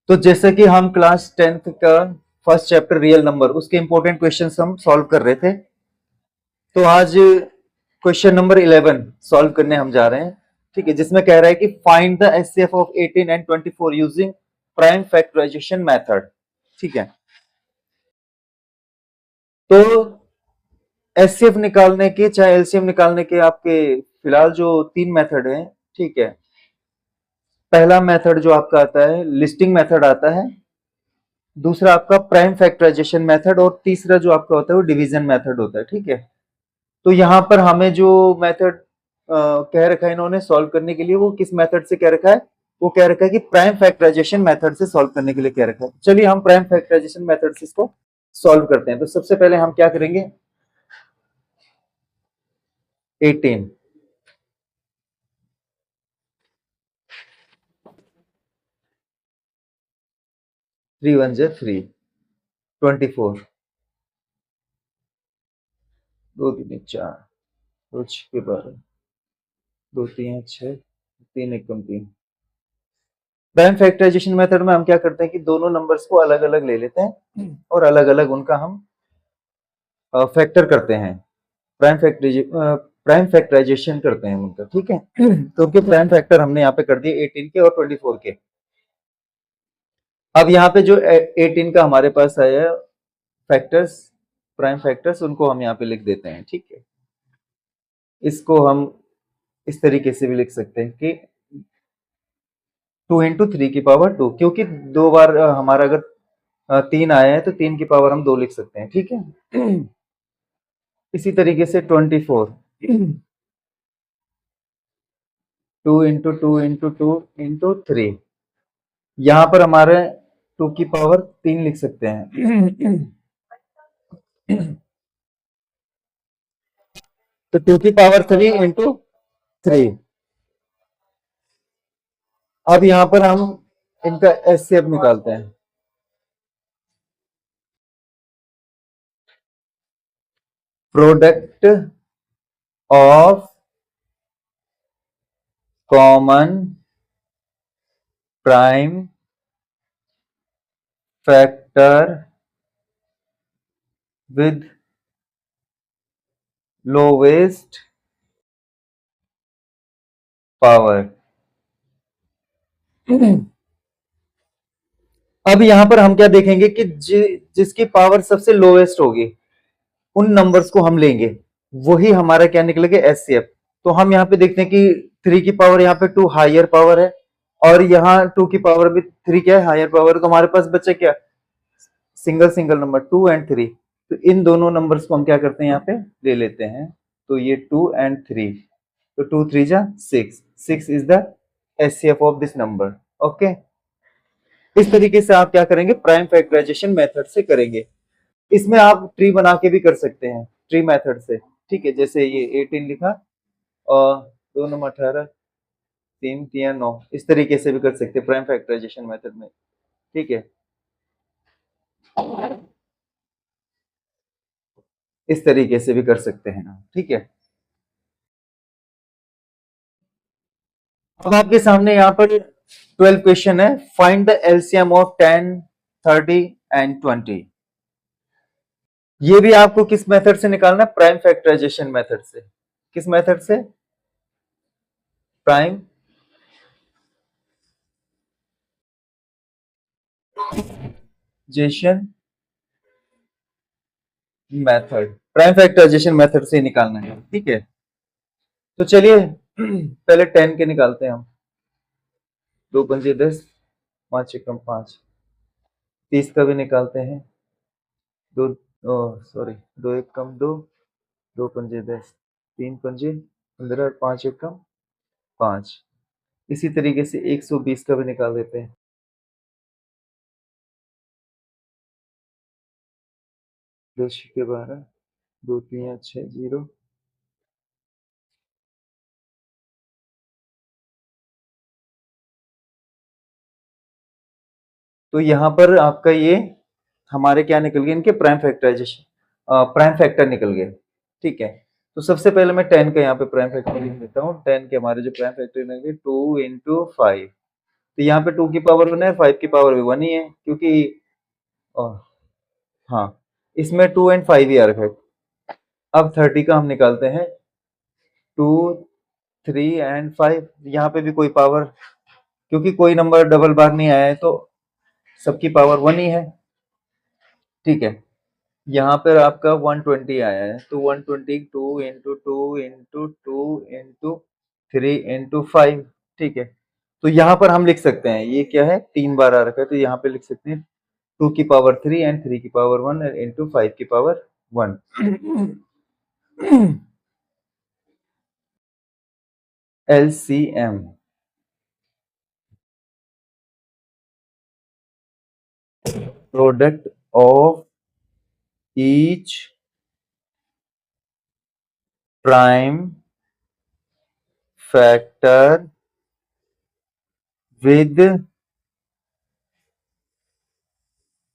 तो जैसे कि हम क्लास 10th का फर्स्ट चैप्टर रियल नंबर उसके इंपॉर्टेंट क्वेश्चंस हम सॉल्व कर रहे थे, तो आज क्वेश्चन नंबर 11 सॉल्व करने हम जा रहे हैं। ठीक है, जिसमें कह रहा है कि find the HCF of 18 and 24 using prime factorisation method. ठीक है, तो एचसीएफ निकालने के चाहे एलसीएम निकालने के आपके फिलहाल जो तीन मेथड हैं। ठीक है, पहला मेथड जो आपका आता है लिस्टिंग मेथड आता है, दूसरा आपका प्राइम फैक्टराइजेशन मेथड, और तीसरा जो आपका होता है वो डिवीजन मेथड होता है। ठीक है, तो यहाँ पर हमें जो मेथड कह रखा है इन्होंने सॉल्व करने के लिए, वो किस मेथड से कह रखा है, वो कह रखा है कि प्राइम फैक्टराइजेशन मेथड से सॉल्व करने के लिए कह रखा है। चलिए हम प्राइम फैक्टराइजेशन मेथड से इसको सॉल्व करते हैं। तो सबसे पहले हम क्या करेंगे, 18 3 1 जा 3, 24 2 3 4 2 6 12 2 3 6 3 1 3। प्राइम फैक्टराइजेशन मेथड में हम क्या करते हैं कि दोनों नंबर्स को अलग अलग ले लेते हैं और अलग अलग उनका हम फैक्टर करते हैं, प्राइम फैक्टराइजेशन करते हैं उनका। ठीक है, तो उनके प्राइम फैक्टर हमने यहाँ पे कर दिए 18 के और 24 के। अब यहाँ पे जो 18 का हमारे पास आया फैक्टर्स, प्राइम फैक्टर्स, उनको हम यहाँ पे लिख देते हैं। ठीक है, इसको हम इस तरीके से भी लिख सकते हैं कि 2 इंटू 3 की पावर 2, क्योंकि दो बार हमारा अगर 3 आया है तो 3 की पावर हम 2 लिख सकते हैं। ठीक है, इसी तरीके से 24 2 इंटू 2 इंटू 2 इंटू 3, यहाँ पर हमारे 2 की पावर 3 लिख सकते हैं। तो 2 की पावर 3 इंटू 3। अब यहाँ पर हम इनका एचसीएफ निकालते हैं। Product of common prime factor with lowest power. अब यहां पर हम क्या देखेंगे कि जिसकी पावर सबसे लोवेस्ट होगी उन नंबर्स को हम लेंगे, वही हमारा क्या निकलेगा, एचसीएफ। तो हम यहाँ पे देखते हैं कि 3 की पावर यहाँ पे 2 हायर पावर है, और यहाँ 2 की पावर भी 3 क्या है, हायर पावर। तो हमारे पास बचा क्या, सिंगल सिंगल नंबर 2 एंड 3। तो इन दोनों नंबर्स को हम क्या करते हैं, यहाँ पे ले लेते हैं। तो ये 2 एंड 3, तो 2 3 जा 6, 6 is the HCF of this number. Okay, इस तरीके से आप क्या करेंगे, प्राइम फैक्टराइजेशन मेथड से करेंगे। इसमें आप ट्री बना के भी कर सकते हैं, ट्री मेथड से। ठीक है, जैसे ये 18 लिखा और 2 नंबर 18, 3 3 9, इस तरीके से भी कर सकते हैं प्राइम फैक्टराइजेशन मेथड में। ठीक है, इस तरीके से भी कर सकते हैं ना। ठीक है, अब आपके सामने यहाँ पर 12 क्वेश्चन है। Find the LCM of 10 30 and 20। ये भी आपको किस मेथड से निकालना है, प्राइम फैक्टराइजेशन मेथड से। किस मेथड से, प्राइम जेशन मेथड, प्राइम फैक्टराइजेशन मेथड से निकालना है। ठीक है, तो चलिए पहले 10 के निकालते हैं हम। 2 पंजे 10, 5 एकम 5। 30 का भी निकालते हैं। दो, सॉरी, 2 एकम 2, 2 पंजे 10, 3 पंजे 15, 5 एकम 5। इसी तरीके से 120 का भी निकाल देते हैं। 2 छक्के 12, 2 3 6 0। तो यहाँ पर आपका ये हमारे क्या निकल गए, इनके प्राइम फैक्टराइजेशन, प्राइम फैक्टर निकल गए। ठीक है, तो सबसे पहले मैं 10 का यहाँ पे प्राइम फैक्टर लिख देता हूँ। 10 के हमारे जो प्राइम फैक्टर निकल गए 2 इंटू 5, तो यहाँ पे 2 की पावर 1 है, 5 की पावर भी 1 ही है, क्योंकि हाँ, इसमें 2 एंड 5 ही आ रखा है। अब 30 का हम निकालते हैं, 2, 3 एंड 5। यहाँ पे भी कोई पावर, क्योंकि कोई नंबर डबल बार नहीं आया है तो सबकी पावर 1 ही है। ठीक है, यहाँ पर आपका 120 आया है, तो 120 2 इंटू 2 इंटू 2 इंटू 3 इंटू 5। ठीक है, तो यहाँ पर हम लिख सकते हैं, ये क्या है, 3 बार आ रखा है, तो यहाँ पे लिख सकते हैं 2 की पावर 3 एंड 3 की पावर 1 इंटू 5 की power 1। LCM, product of each prime factor with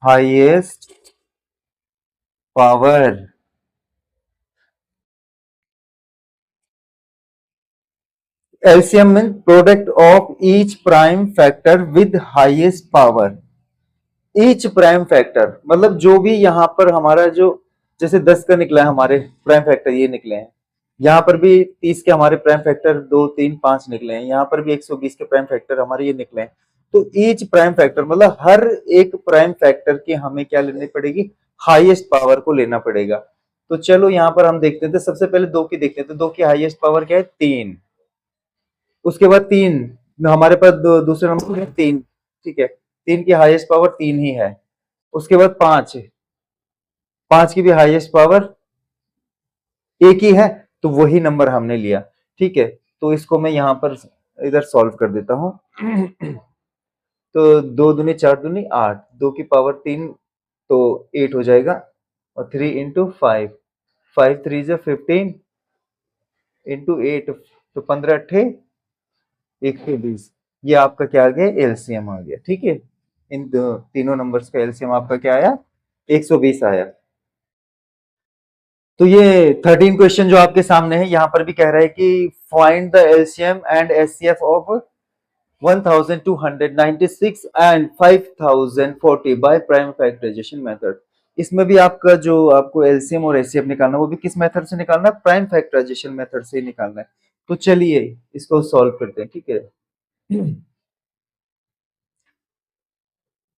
highest power। LCM means product of each prime factor with highest power। Each prime factor मतलब जो भी यहाँ पर हमारा जो, जैसे 10 का निकला है हमारे प्राइम फैक्टर ये निकले हैं, यहाँ पर भी 30 के हमारे प्राइम फैक्टर 2 3 5 निकले हैं, यहाँ पर भी 120 के प्राइम फैक्टर हमारे ये निकले हैं। तो ईच प्राइम फैक्टर मतलब हर एक प्राइम फैक्टर की हमें क्या लेनी पड़ेगी, हाईएस्ट पावर को लेना पड़ेगा। तो चलो यहाँ पर हम देखते थे, सबसे पहले 2 की देखते थे, 2 की हाईएस्ट पावर क्या है, 3। उसके बाद 3 हमारे पास दूसरे नंबर है 3। ठीक है, 3 की हाईएस्ट पावर 3 ही है। उसके बाद 5, 5 की भी हाईएस्ट पावर एक ही है, तो वही नंबर हमने लिया। ठीक है, तो इसको मैं यहाँ पर इधर सॉल्व कर देता हूँ। तो 2 दूनी 4 दूनी 8, 2 की पावर 3 तो 8 हो जाएगा, और 3 इंटू 5, 5 3 जा 15 इंटू 8 तो 15 अट्ठे 120। ये आपका क्या आ गया, एलसीएम आ गया। ठीक है, इन तीनों नंबर्स का एलसीएम आपका क्या आया, 120 आया। तो ये 13 क्वेश्चन जो आपके सामने है, यहाँ पर भी कह रहा है कि find the LCM and HCF of 1296 and 5040 by prime factorisation method. इसमें भी आपका जो आपको एलसीएम और एचसीएफ निकालना है, वो भी किस मेथड से निकालना है, प्राइम फैक्टराइजेशन मेथड से ही निकालना है। तो चलिए इसको सॉल्व करते हैं। ठीक है,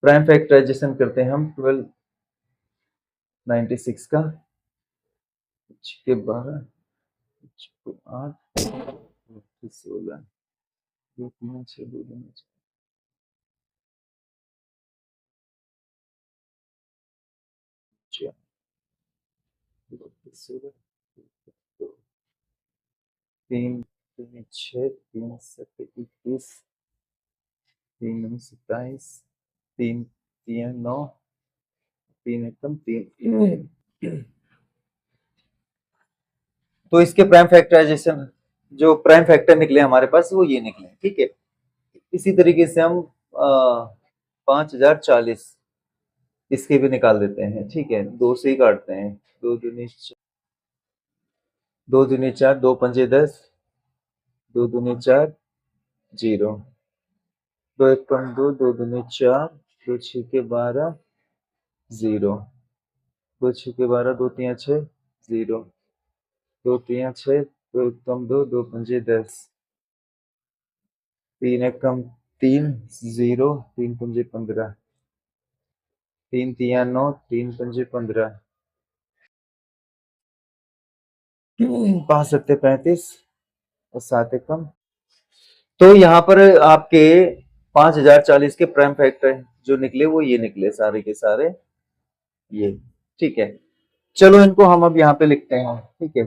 प्राइम फैक्टराइजेशन करते हैं हम 1296 का, के 12 8 16 2 3 6 2 2 6 3 3 6 3 7 21 3 9 27 3 3 9 3 एकदम 3। तो इसके प्राइम फैक्टराइजेशन जो प्राइम फैक्टर निकले हमारे पास वो ये निकले। ठीक है, इसी तरीके से हम 5040 इसके भी निकाल देते हैं। ठीक है, 2 से ही काटते हैं, 2 दूनी 2 दूनी 4 2 पंजे 10 2 दूनी 4 0 2 एक कम 2 2 दूनी 4 2 6 के 12 0 2 6 के 12 2 3 6 0 2 3 6 2 एक कम 2 2 पंजे 10 3 एक कम 3 0 3 पंजे 15 3 3 9 3 पंजे 15 5 सत्ते 35 और 7 एक कम। तो यहाँ पर आपके 5040 के प्राइम फैक्टर जो निकले वो ये निकले सारे के सारे ये। ठीक है, चलो इनको हम अब यहाँ पे लिखते हैं। ठीक है,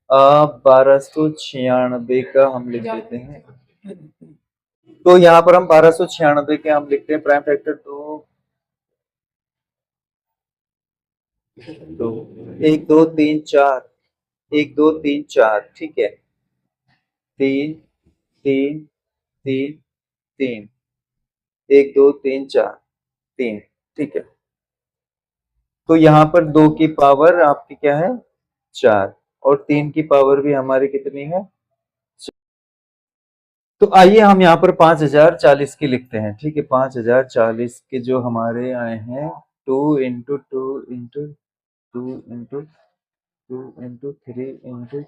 1296 का हम लिख देते हैं। तो यहाँ पर हम 1296 के हम लिखते हैं प्राइम फैक्टर। तो 1 2 3 4 1 2 3 4। ठीक है, 3 3 3 3 1 2 3 4 3। ठीक है, तो यहाँ पर 2 की पावर आपकी क्या है, 4, और 3 की पावर भी हमारी कितनी है, तो आइए हम यहाँ पर 5040 की लिखते हैं, ठीक है। 5040 के जो हमारे आए हैं 2 into 2 into 2 into 3 into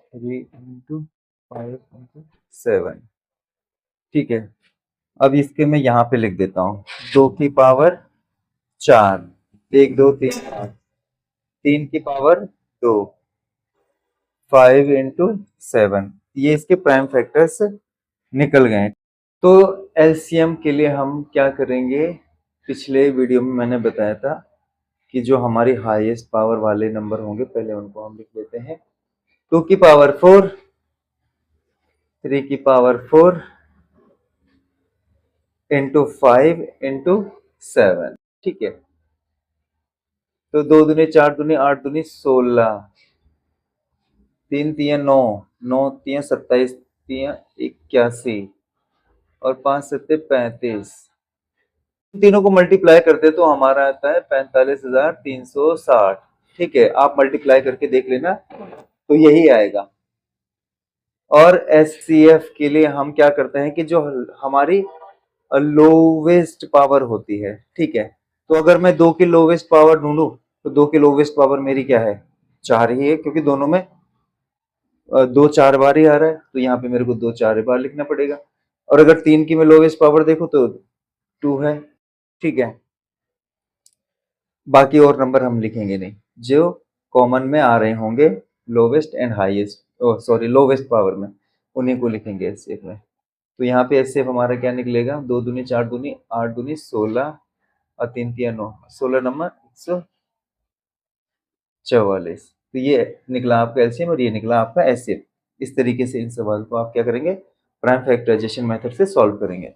5 into 7, ठीक है। अब इसके मैं यहाँ पे लिख देता हूँ 2 की पावर 4, 1 2 3 3 की पावर 2, 5 into 7, ये इसके प्राइम फैक्टर्स निकल गए। तो एलसीएम के लिए हम क्या करेंगे, पिछले वीडियो में मैंने बताया था कि जो हमारी हाईएस्ट पावर वाले नंबर होंगे पहले उनको हम लिख लेते हैं। 2 की पावर 4, 3 की पावर 4 into 5 into 7, ठीक है। तो 2 दूनी 4 दूनी 8 दूनी 16, 3 तिया 9, 9 तिया 27, तिया 81 और 5 सत्ते 35। तीनों को मल्टीप्लाई करते तो हमारा आता है 45,360, ठीक है। आप मल्टीप्लाई करके देख लेना तो यही आएगा। और एचसीएफ के लिए हम क्या करते हैं कि जो हमारी लोवेस्ट पावर होती है, ठीक है। तो अगर मैं 2 की लोवेस्ट पावर ढूंढूं तो 2 की लोवेस्ट पावर मेरी क्या है, 4 ही है, क्योंकि दोनों में 2 4 बार ही आ रहा है, तो यहाँ पे मेरे को 2 4 बार लिखना पड़ेगा। और अगर 3 की मैं लोवेस्ट पावर देखूं तो 2 है, ठीक है। बाकी और नंबर हम लिखेंगे नहीं, जो कॉमन में आ रहे होंगे lowest and highest, sorry lowest power में, उन्हीं को लिखेंगे एचसीएफ में। तो यहाँ पे एचसीएफ हमारा क्या निकलेगा, 2 दूनी 4 दूनी 8 दूनी 16 और 3 तिया 9, 16 नंबर 144। तो ये निकला आपका एलसीएम और ये निकला आपका एचसीएफ। इस तरीके से इन सवाल को आप क्या करेंगे, प्राइम फैक्टराइजेशन मेथड से सॉल्व करेंगे।